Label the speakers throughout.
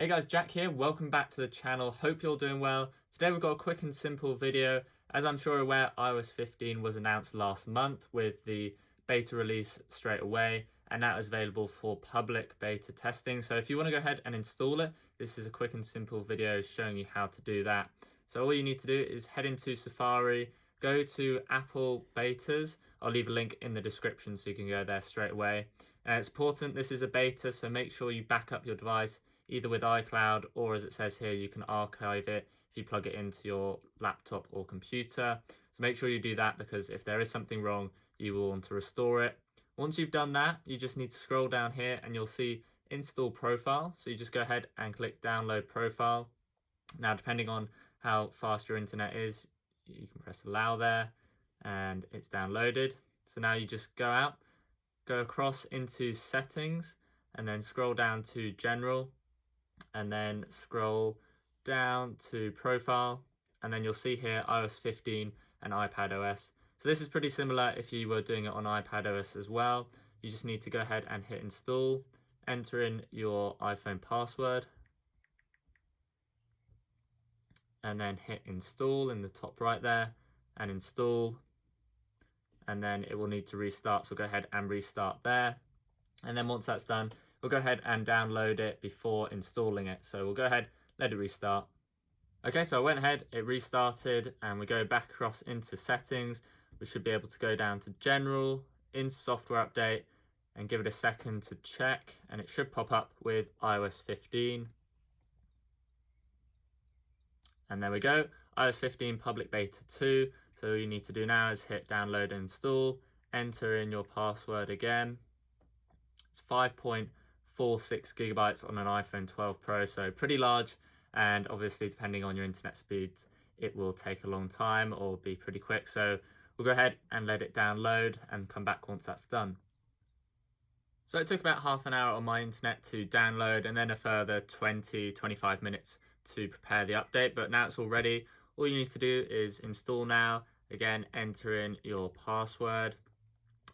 Speaker 1: Hey guys, Jack here. Welcome back to the channel. Hope you're doing well. Today we've got a quick and simple video. As I'm sure you're aware, iOS 15 was announced last month with the beta release straight away, and that is available for public beta testing. So if you want to go ahead and install it, this is a quick and simple video showing you how to do that. So all you need to do is head into Safari, go to Apple betas. I'll leave a link in the description so you can go there straight away. It's important, this is a beta, so make sure you back up your device either with iCloud, or as it says here, you can archive it if you plug it into your laptop or computer. So make sure you do that, because if there is something wrong, you will want to restore it. Once you've done that, you just need to scroll down here and you'll see install profile. So you just go ahead and click download profile. Now, depending on how fast your internet is, you can press allow there and it's downloaded. So now you just go across into settings and then scroll down to general, and then scroll down to profile, and then you'll see here iOS 15 and iPadOS. So this is pretty similar if you were doing it on iPadOS as well. You just need to go ahead and hit install, enter in your iPhone password, and then hit install in the top right there, and install, and then it will need to restart, so go ahead and restart there. And then once that's done, we'll go ahead and download it before installing it. So we'll go ahead, let it restart. Okay, so I went ahead, it restarted, and we go back across into settings. We should be able to go down to general, into software update, and give it a second to check, and it should pop up with iOS 15. And there we go, iOS 15 public beta 2. So all you need to do now is hit download and install, enter in your password again. It's 5.46 gigabytes on an iPhone 12 Pro, so pretty large, and obviously depending on your internet speeds, it will take a long time or be pretty quick. So we'll go ahead and let it download and come back once that's done. So it took about half an hour on my internet to download, and then a further 20-25 minutes to prepare the update, but now it's all ready. All you need to do is install now. Again, enter in your password.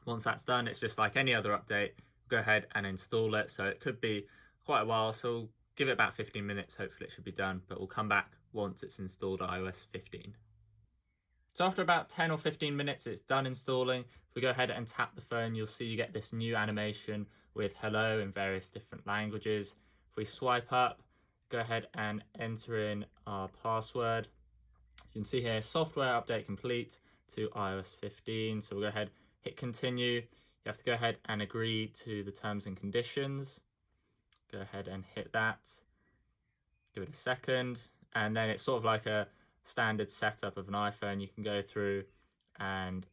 Speaker 1: Once that's done, it's just like any other update. Go ahead and install it. So it could be quite a while, so we'll give it about 15 minutes. Hopefully it should be done, but we'll come back once it's installed iOS 15. So after about 10 or 15 minutes, it's done installing. If we go ahead and tap the phone, you'll see you get this new animation with hello in various different languages. If we swipe up, go ahead and enter in our password. You can see here, software update complete to iOS 15. So we'll go ahead, hit continue. You have to go ahead and agree to the terms and conditions. Go ahead and hit that. Give it a second. And then it's sort of like a standard setup of an iPhone. You can go through and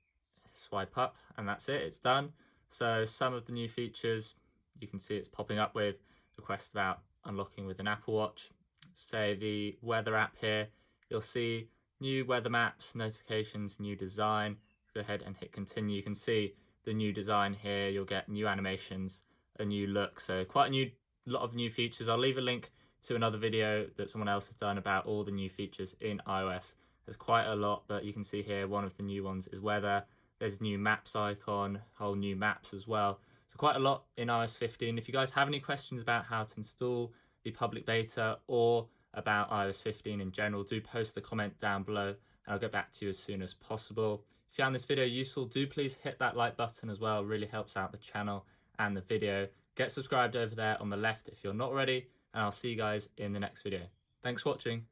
Speaker 1: swipe up, and that's it, it's done. So some of the new features, you can see it's popping up with requests about unlocking with an Apple Watch. Say the weather app here, you'll see new weather maps, notifications, new design. Go ahead and hit continue. You can see the new design here. You'll get new animations, a new look. So quite a lot of new features. I'll leave a link to another video that someone else has done about all the new features in iOS. There's quite a lot, but you can see here one of the new ones is weather. There's new maps icon, whole new maps as well. So quite a lot in iOS 15. If you guys have any questions about how to install the public beta or about iOS 15 in general, do post a comment down below and I'll get back to you as soon as possible. If you found this video useful, do please hit that like button as well. It really helps out the channel and the video. Get subscribed over there on the left if you're not already, and I'll see you guys in the next video. Thanks for watching.